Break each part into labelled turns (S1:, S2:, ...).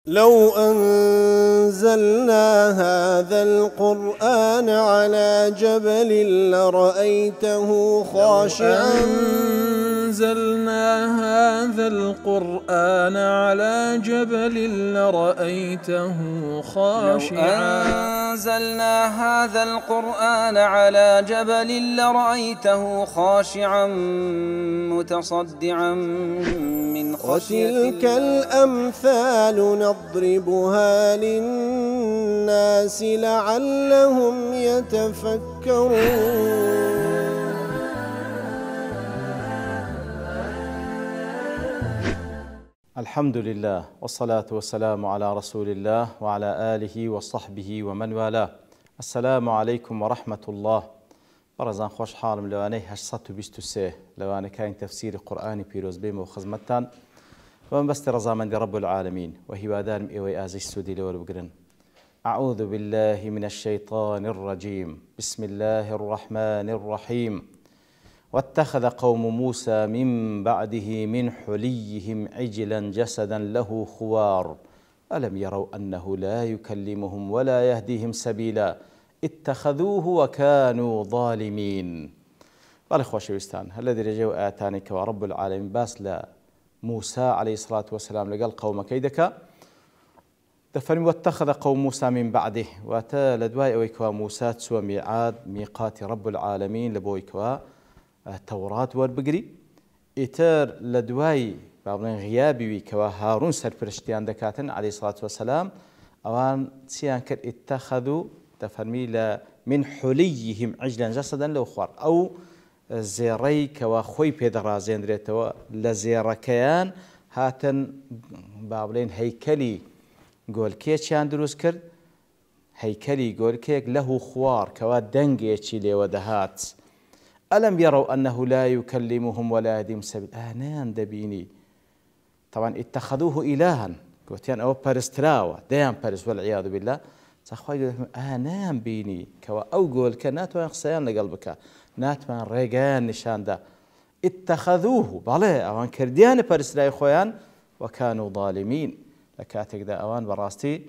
S1: لو أنزلنا هذا القرآن على جبل لرأيته خاشعا
S2: أنزلنا هذا القرآن على جبل لرأيته خاشعا
S3: لو أنزلنا هذا القرآن على جبل لرأيته خاشعا متصدعا من خشية الله.
S1: وتلك الأمثال نضربها للناس لعلهم يتفكرون.
S4: الحمد لله والصلاة والسلام على رسول الله وعلى آله وصحبه ومن والاه. السلام عليكم ورحمة الله. برزان خوش حالم لواني 823 لواني كاين تفسير قرآني بيروز بيم وخزمتان ومن بست رزامن رب العالمين وهي وادان إيوي آزي السودي لول بقرن. أعوذ بالله من الشيطان الرجيم. بسم الله الرحمن الرحيم. واتخذ قوم موسى من بعده من حليهم عجلا جسدا له خوار ألم يروا أنه لا يكلمهم ولا يهديهم سبيلا اتخذوه وكانوا ظالمين. قال خوشويستان الذي رجوا آتانك ورب العالمين باس لا موسى عليه الصلاة والسلام لقال قوم كيدك دفن واتخذ قوم موسى من بعده واتا لدواي اويكوا موسى تسوى ميعاد ميقات رب العالمين لبويكوا توراة وربقري إتر لدواي بابن غيابي ويكوا هارون سرپرشتيان دكاتن عليه الصلاة والسلام اوان سيان كر اتخذوا دفرمي من حليهم عجلا جسدا لو خوار او زيري كوا خوي بيدرا زيندريتوا لزيركيان هاتن بابلين هيكلي قول كيتشان دروس كرد هيكلي قول كيك له خوار كوا دنجيتشي لي ودهات ألم يروا أنه لا يكلمهم ولا يهديهم سبيل آنان دبيني طبعا اتخذوه إلها قوتيان أو بارستراوة ديان بارس والعياذ بالله تخوي آنان بيني كوا أو قول كناتوان خسيان لقلبك ناتمان ريقان نشان دا اتخذوه بالي أوان كرديان بارستراوي خويان وكانوا ظالمين لكاتك دا أوان براستي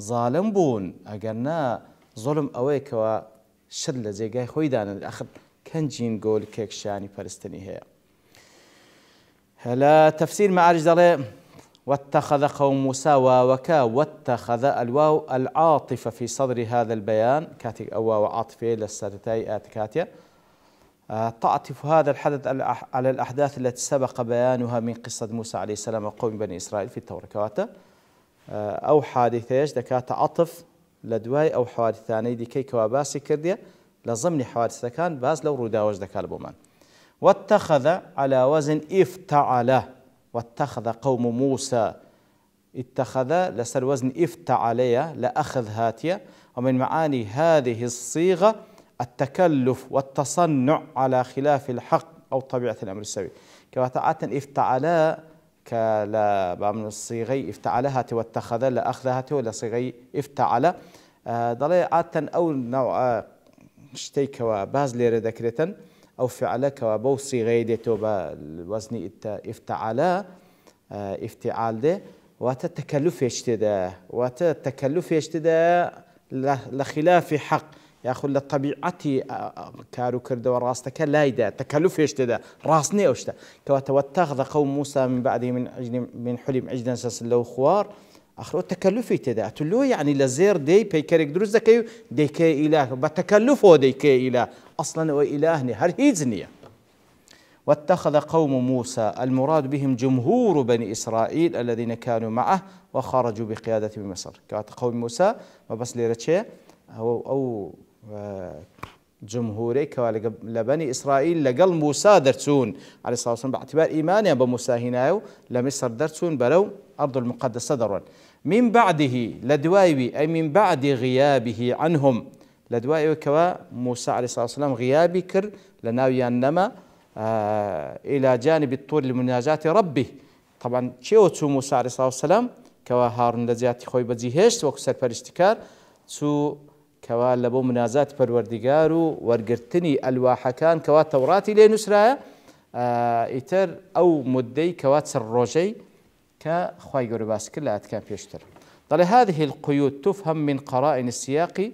S4: ظالم بون أقرنا ظلم أويك وشر زيقاي خويدان الأخر كنجين قول كيك شاني بارستني هي هلا تفسير معارج دالي واتخذ قوم موسى وكا واتخذ الواو العاطفة في صدر هذا البيان كاتك أواو عاطفة للسرتاي آتكاتيا تعطف هذا الحدث على الأحداث التي سبق بيانها من قصة موسى عليه السلام وقوم بني إسرائيل في التوراة كواتا أو حادثيش دكات عطف لدواي أو حوادث ثاني دي كي كواباسي كردية لضمن حوادث كان باز لو روداوج دكال بومان. واتخذ على وزن افتعل واتخذ قوم موسى اتخذ لسر وزن افتعلية لأخذ هاتية ومن معاني هذه الصيغة التكلف والتصنع على خلاف الحق أو طبيعة الأمر السوي كما تعاتن افتعلا كلا بعمل الصيغي افتعلها واتخذ لأخذها ولا صيغي افتعل ضلي عاتن أو نوع شتيكوا باز ليرة ذكرتن أو فعلك وبو صيغي ديتو بوزن افتعلا افتعال ده وتتكلف يشتدا وتتكلف يشتدا لخلاف حق ياخذ لطبيعتي كارو كرد وراستك لا يدا تكلف يشتدا راسني اوشتا واتخذ قوم موسى من بعده من حلم عجلا سلو خوار اخر التكلف يتدا تلو يعني لزير دي بيكرك دروز دكيو ديكي اله بتكلفه ديكي اله اصلا والهني هر هيزنيه. واتخذ قوم موسى المراد بهم جمهور بني إسرائيل الذين كانوا معه وخرجوا بقيادته من مصر كانت قوم موسى وبس ليرتشي أو جمهوري لبني إسرائيل لقل موسى درسون عليه الصلاة والسلام باعتبار إيمانهم بموسى هنا لمصر درسون بلو أرض المقدسة درون من بعده لدوايبي أي من بعد غيابه عنهم لدوايبي كوا موسى عليه الصلاة والسلام غيابي كر لناوي أنما إلى جانب الطور لمناجاة ربه طبعا شيوتسو موسى عليه الصلاة والسلام كوا هارون لزياتي خوي بزيهشت وكسر فرشتكار سو كوا لبو منازات پروردگارو ورگرتني الواحكان كوا توراتي لنسرايا إتر أو مدي كوا تسر روجي كخواي قرباس كلها كان بيشتر طال هذه القيود تفهم من قرائن السياق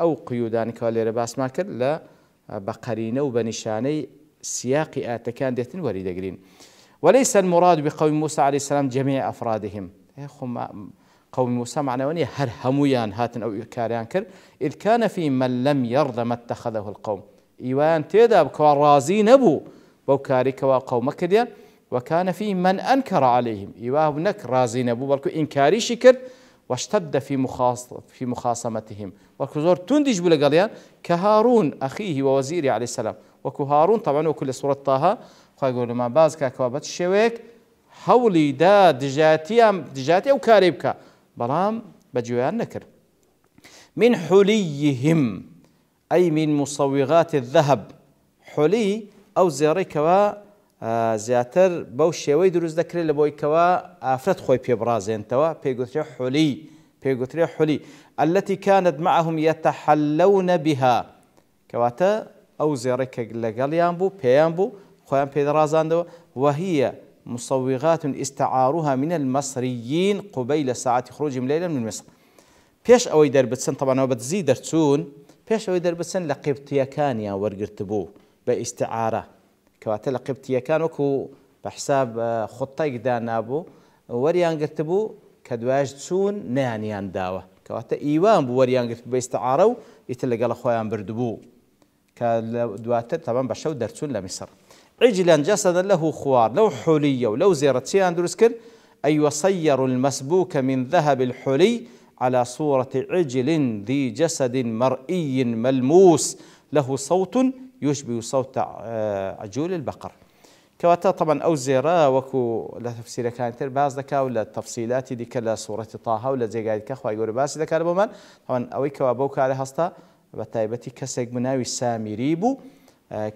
S4: أو قيودان كوالي رباس ماكر لا بقرينة وبنشاني سياق آتكان ديتن وريدقرين. وليس المراد بقوم موسى عليه السلام جميع أفرادهم. قوم موسى معنوانية هر هميان هاتن أو كاريان كر، إذ كان في من لم يرضى ما اتخذه القوم. إيوان تيدا بكوا رازين أبو بوكاري كوا قوم كديا، وكان في من أنكر عليهم. إيوان نك رازين أبو بلكو إنكاري شكر، واشتد في مخاصمتهم. وكزور تندج بلقاليان كهارون أخيه ووزيري عليه السلام. وكو هارون طبعا وكل سورة طه يقول ما باز كوابت الشويك هولي دا دجاتي أو كاريبكا بلام بجويان نكر. من حليهم أي من مصوغات الذهب. حلي أو زيري كوا زياتر بو الشوي دروز ذكر لبوي كوا أفرد خوي بيبرازين توا بيقوتري حلي التي كانت معهم يتحلون بها كواتا أو زيري كاليان بو بيان بو خوان بيدرازان دو، وهي مصوغات استعاروها من المصريين قبيل ساعة خروجهم ليلا من مصر. بيش أوي دربتسن طبعا أو بتزيد درتسون بيش أوي دربتسن لقبطية كان يا ورقرتبوه باستعارة كواتا لقبطية كان وكو بحساب خطة قدان أبو وريان قرتبو كدواج تسون نانيان داوة كواتا إيوان بو وريان قرتبو باستعارة يتلقى لخوان بردبو كدواتر طبعا بشو درتسون لمصر. عجلا جسدا له خوار لو حلي ولو زيرتسيان درسكر أي وصير المسبوك من ذهب الحلي على صورة عجل ذي جسد مرئي ملموس له صوت يشبه صوت عجول البقر. كواتا طبعا أو زيرا وكو لا تفسير كانت باز ذكا ولا تفصيلات دي كلا صورة طه ولا زي قاعد كخوا يقول باس ذكا لبمان طبعا أوي كوابوك على هستا بتايبتي كسج مناوي سامريبو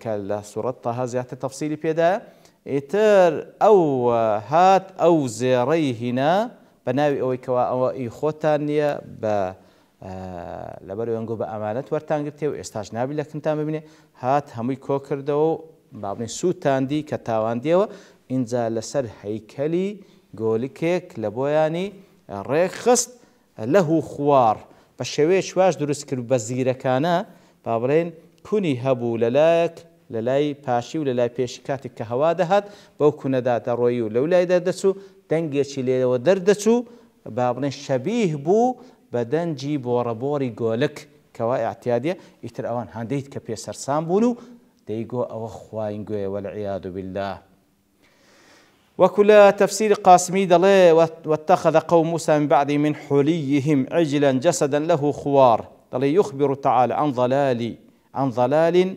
S4: كلا صورة طه زيادة تفصيلي بيدا إتر أو هات أو زيري هنا بناوي أوي كوا أو إخوتانية ب لبرو ينقو بأمانة ورتانجرتي وإستاج نابي لكن تام ببني هات همي كوكر دو بابني سوتان دي كتاوان ديو إنزا لسر هيكلي قولكيك لبوياني ريخست له خوار بشويش واش درس كرو بزيرة كانا بابرين كوني هبو للاي باشي وللاي بيشكاتك كهوا دهات بو كنا داتا رويو لولاي دردسو دنجيشي لي ودردسو بابرين شبيه بو بدنجي بورابوري قولك كوا اعتيادية يتر اوان هانديت كبيسر سامبونو ديقو او خواينقوي والعياذ بالله. وكل تفسير قاسمي دلي واتخذ قوم موسى من بعد من حليهم عجلا جسدا له خوار دلي يخبر تعالى عن ضلال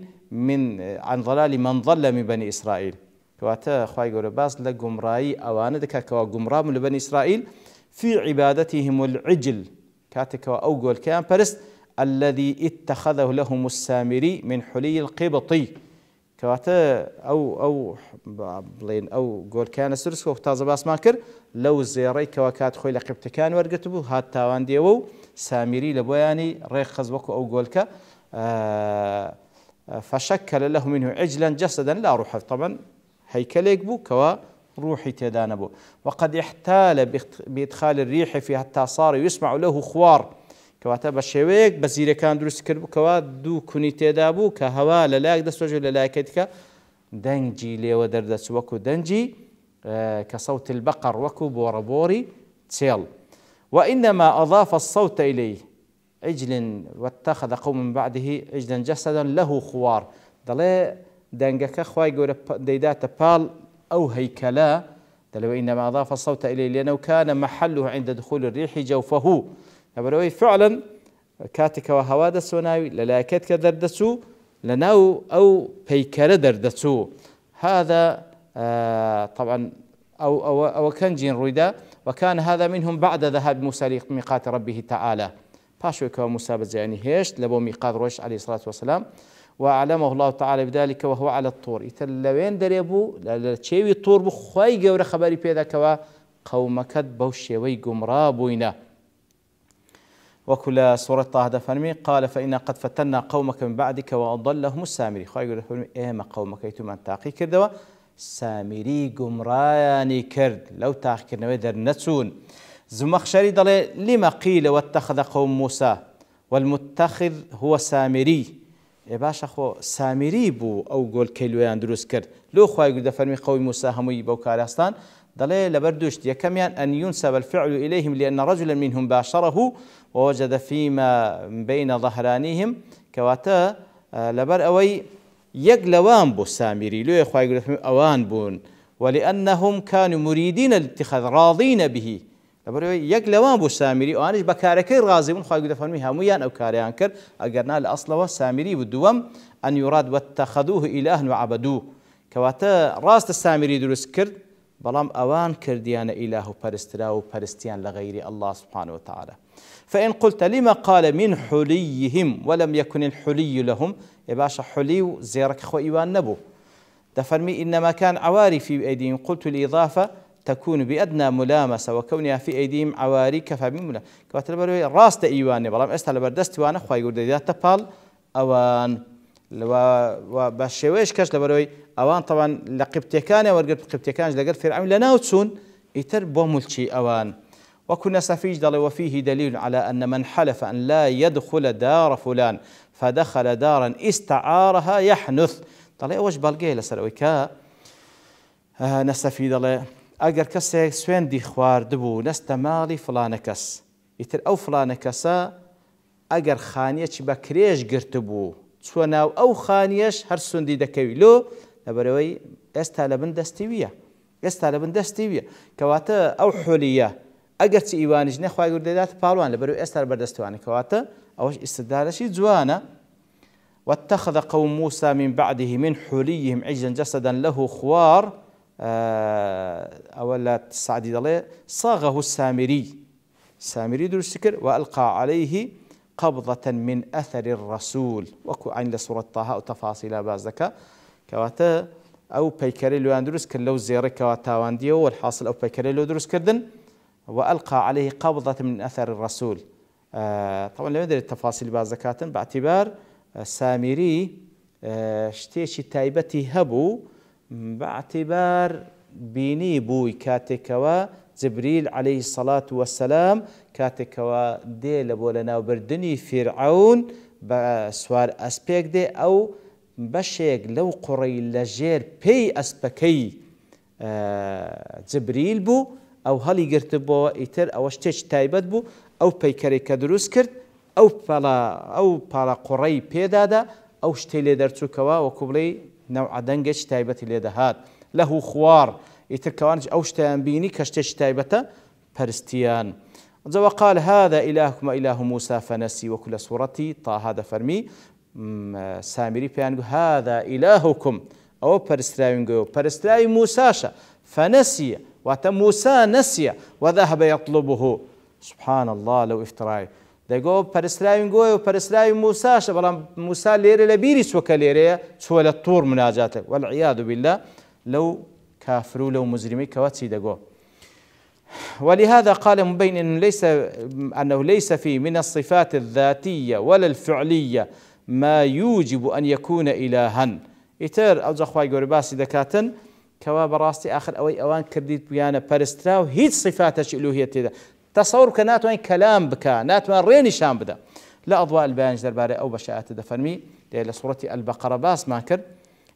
S4: من ضل من بني إسرائيل. كواتا خواي قول باس لقمراي أوان دكا كوا قمرا من بني إسرائيل في عبادتهم العجل كاتك أو قول كان برست الذي اتخذه لهم السامري من حلي القبطي كواتا أو قول كان سرس وقتاز باس ماكر لو زيري كواكات خوي لقبت كان ورقتبو هات تاوان ديوو سامري لبوياني ريخز وكو أو قولك فشكل له منه عجلا جسدا لا روح طبعا هيكليك بو كوا روحي تدانبو. وقد احتال بإدخال الريح فيه حتى صار يسمع له خوار كواتا بشويك بزيري كان دروس كربو كوا دو كوني تدابو كهوا للاك دس وجه للاكتك دنجي لي ودردس وكو دنجي كصوت البقر وكو بورابوري تسيل. وإنما أضاف الصوت إليه عجل واتخذ قوم من بعده عجلا جسدا له خوار دلي دنجك خواي قول ديدات بال أو هيكلا دلي. وإنما أضاف الصوت إليه لأنه كان محله عند دخول الريح جوفه نبروي فعلا كاتك وهوادس وناوي للاكت كدردسو لناو أو هيكلا دردسو هذا طبعا أو كان جين رويدا. وكان هذا منهم بعد ذهاب موسى لميقات ربه تعالى باشو كوا موسى بزياني هيش لبو ميقات روش عليه الصلاة والسلام وأعلمه الله تعالى بذلك وهو على الطور يتلوين دريبو لشيوي الطور بخواي قورة خبري بيذا كوا قومكت بوشيوي قمرابوينا. وكل سورة طه دفرمي قال فإنا قد فتنا قومك من بعدك وأضلهم السامري خواي قورة فرمي إيما قومك يتم أن تاقي كردوا سامري قمراني كرد لو تاقي كردوا در نتسون زمخشري دلي لما قيل واتخذ قوم موسى والمتخذ هو سامري باشا خو سامري بو أو قول كيلويان دروس كرد لو خواهي قد فرمي قوم موسى همي بوكارستان دلي لبردوشت يكميان أن ينسب الفعل إليهم لأن رجلا منهم باشره ووجد فيما بين ظهرانيهم كواتا لبر أوي يقلوان بو سامري لو خواهي قد فرمي أوان بون ولأنهم كانوا مريدين الاتخاذ راضين به يقلوان بو سامري وانش بكاركي غازبون خواهي قد فرمي هميان أو كاريان كر أقرنا لأصله سامري بالدوام أن يراد واتخذوه إله وعبدوه كواتا راست السامري دروس كرد بلام أوان كرديان إله برسترا وبرستيان لغير الله سبحانه وتعالى. فإن قلت لما قال من حليهم ولم يكن الحلي لهم يباشا حلي زيرك خو إيوان نبو تفرمي إنما كان عواري في أيديهم قلت الإضافة تكون بأدنى ملامسة وكونها في أيديهم عواري كفى بملامسة كواتر بروي راست إيوان بلام استهل بردست وانا خو يقول ذات تبال أوان وبالشويش كاش لبروي أوان طبعا لقبتكان ورقب قبتكان لقر فرعون لناوتسون يتر بوملشي أوان وكنا سفيج ضل وفيه دليل على أن من حلف أن لا يدخل دار فلان فدخل دارا استعارها يحنث ضل وش بالقي لسروي كا نستفيد ضل أجر كسي سوين دي خوار دبو نستمالي فلانكس يتر أو فلانكسا أجر خانية بكريش قرتبو سوناو أو خانيش هر سندي دكوي لو لبروي استالبن دستيوية كواتا أو حلية أجرت إيوانج نخوا يقول ذات بالوان لبروي استالبن دستواني كواتا أوش استدار شيء زوانا واتخذ قوم موسى من بعده من حليهم عجلا جسدا له خوار أولا تسعدي ضلي صاغه السامري دور السكر وألقى عليه قبضة من أثر الرسول وكو عين لسورة طه وتفاصيل بازدك كواتا أو بيكري لو أندروس كلو زيري كواتا وانديو والحاصل أو بيكري لو دروس كردن وألقى عليه قبضة من أثر الرسول طبعا لو ندري التفاصيل بازدكات باعتبار سامري شتيشي تايبتي هبو باعتبار بيني بوي كاتكوا جبريل عليه الصلاة والسلام كاتكوا ديل بولنا وبردني فرعون بسوار أسبيك دي أو بشيك لو قري لجير بي أسبكي جبريل بو أو هلي قرت بو إتر أو اشتش تايبت بو أو بيكري كدروس كرت أو بالا قري بيدادا أو شتيلي درتو كوا وكبلي نوع دنجش تايبت ليدهات له خوار يتكوانج أوشتان بيني كشتش تايبته برستيان وقال هذا إلهكم إله موسى فنسي وكل سورتي طه هذا فرمي سامري بيانجو هذا إلهكم أو برستراوي موساشا فنسي موسى نسي وذهب يطلبه سبحان الله لو افتراي دايقو برستراوي موساشا بلا موسى ليري لبيريس وكاليري سوى الطور مناجاته والعياذ بالله لو كافروا لو مجرمي كواتسي دقو ولهذا قال مبين أنه ليس فيه من الصفات الذاتية ولا الفعلية ما يوجب أن يكون إلها إتر أو زخواي قرباسي دكاتن كوا براستي آخر أوان كرديت بيانا برستراو هيت صفات الألوهية تدا تصور كنات وين كلام بكا نات وين ريني شام بدا لا أضواء البيان درباري أو بشاءات دفرمي لسورة البقرة باس ماكر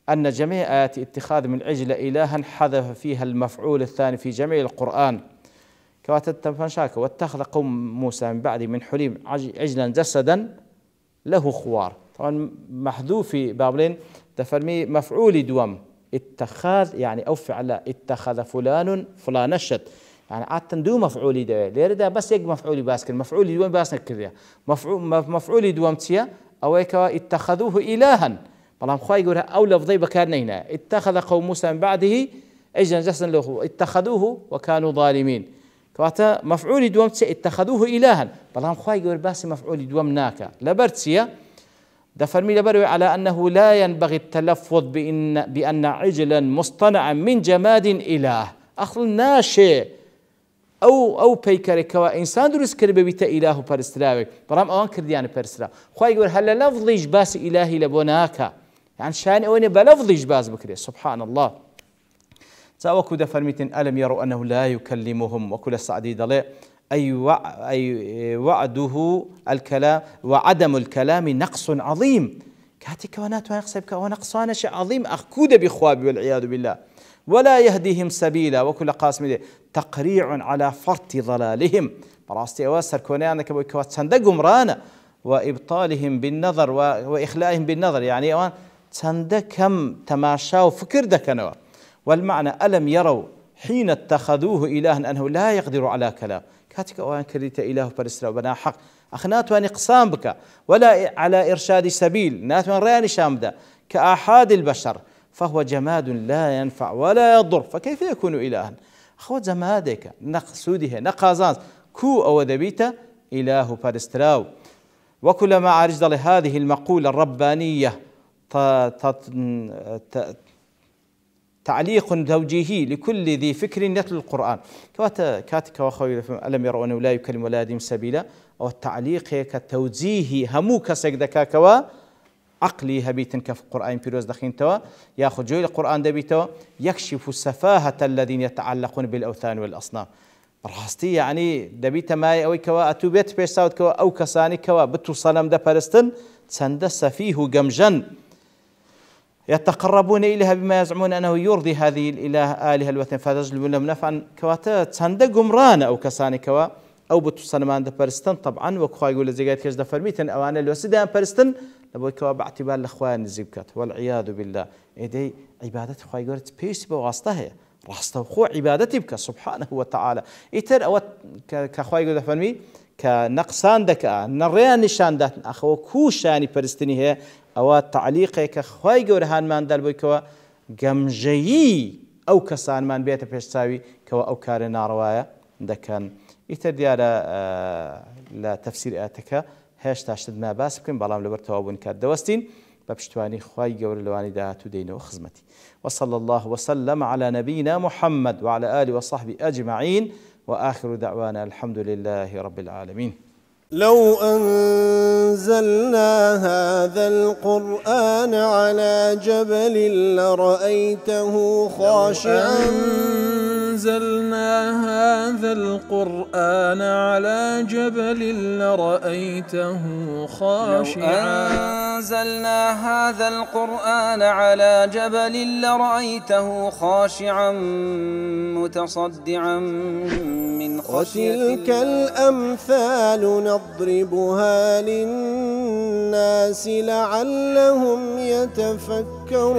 S4: أن جميع آيات اتخاذ من عجل إلها حذف فيها المفعول الثاني في جميع القرآن كواتتفنشاك واتخذ قوم موسى من بعد من حليم عجلا جسدا له خوار طبعا محذوف في بابلين تفرمي مفعول دوم اتخاذ يعني أو فعل اتخذ فلان الشت يعني عادة دو مفعولي ده ليردا بس يك مفعولي باسكن مفعولي دوم باسن كذا مفعولي دوم تيا أو اتخذوه إلها بلام خواي يقول أو لفظي بكارنينا اتخذ قوم موسى من بعده عجلا جسدا له اتخذوه وكانوا ظالمين كواتا مفعول دوم تسي اتخذوه إلها بلام خواي يقول باسي مفعول دوم ناكا لبرتسيا دفرمي لبروي على أنه لا ينبغي التلفظ بأن عجلا مصطنعا من جماد إله أخل ناشئ أو بيكري كوا إنسان درس كربي بيتا إله برستراوي برام أوان كرديان برستراوي خواي يقول هل لفظي باس إلهي لبناكا يعني شان أوني بلفظي باس بكري سبحان الله تاوكو دفرميتن ألم يروا أنه لا يكلمهم وكل السعدي دلي أي وعده الكلام وعدم الكلام نقص عظيم. كاتي كونات ويقصبك ونقصان شيء عظيم أخكود بخواب والعياذ بالله. ولا يهديهم سبيلا وكل قاسم تقريع على فرط ضلالهم. براستي أواسر كونانك بويكوات صندقهم رانا وإبطالهم بالنظر وإخلائهم بالنظر، يعني أوان صندق كم تماشى وفكر دكنوا. والمعنى ألم يروا حين اتخذوه إلها أنه لا يقدر على كلام. كاتك أوان كريت إله برسلا وبنا حق أخنات وان إقسام بك ولا على إرشاد سبيل نات من ريان شامدة كآحاد البشر، فهو جماد لا ينفع ولا يضر، فكيف يكون إلها؟ أخوات زمادك نقصوده نقازان كو أو دبيت إله برستراو. وكلما عرجت لهذه المقولة الربانية تعليق توجيهي لكل ذي فكر يتلو القرآن. كاتك وخوي ألم يروا أنه لا يكلم ولا يهديهم سبيلا، أو التعليق كتوجيه هموك سجدك كوا عقلي هبيتن كف القرآن بيروز دخين توا ياخذ جوي القرآن دبيتوا يكشف سفاهة الذين يتعلقون بالأوثان والأصنام. براستي يعني دبيت ماي أو كوا أتوبيت بيساود كوا أو كساني كوا بتو صنم ده برستن سندس فيه جمجن يتقربون إليها بما يزعمون أنه يرضي هذه الإله آلهة الوثن فتجلب لهم نفعا كواتا سند جمران أو كساني كوا أو بتو صنمان ده برستن. طبعا وكوا يقول زيجات كيش ده فرميتن أو أنا الوسيدة برستن لبوي كوا باعتبار الأخوان الزبكات والعياذ بالله. إيدي عبادة خوا يقول تبيس بواسطة راسته خو عبادتي بك سبحانه وتعالى. إتر أو كخوا يقول ده فرمي كنقصان دك نريان نشان ده أخو كوشاني برستني هي أو تعليقه كخواي جورهان من دل بيكوا جمجي أو كسان من بيت بيشتاوي كوا أو كارنا رواية ده كان يتديار لا تفسير آتك هاش تشتد ما باس بكم بلام لبرتوا ونكاد دوستين ببشتواني خواي جور لواني دهاتو دينو وخزمتي. وصلى الله وسلم على نبينا محمد وعلى آله وصحبه أجمعين، وآخر دعوانا الحمد لله رب العالمين.
S1: لو أنزلنا هذا القرآن على جبل لرأيته خاشعا
S2: أنزلنا هذا القرآن على جبل لرأيته خاشعا
S3: أنزلنا هذا القرآن على جبل لرأيته خاشعا متصدعا من خشية الله.
S1: وتلك الأمثال نضربها للناس لعلهم يتفكرون.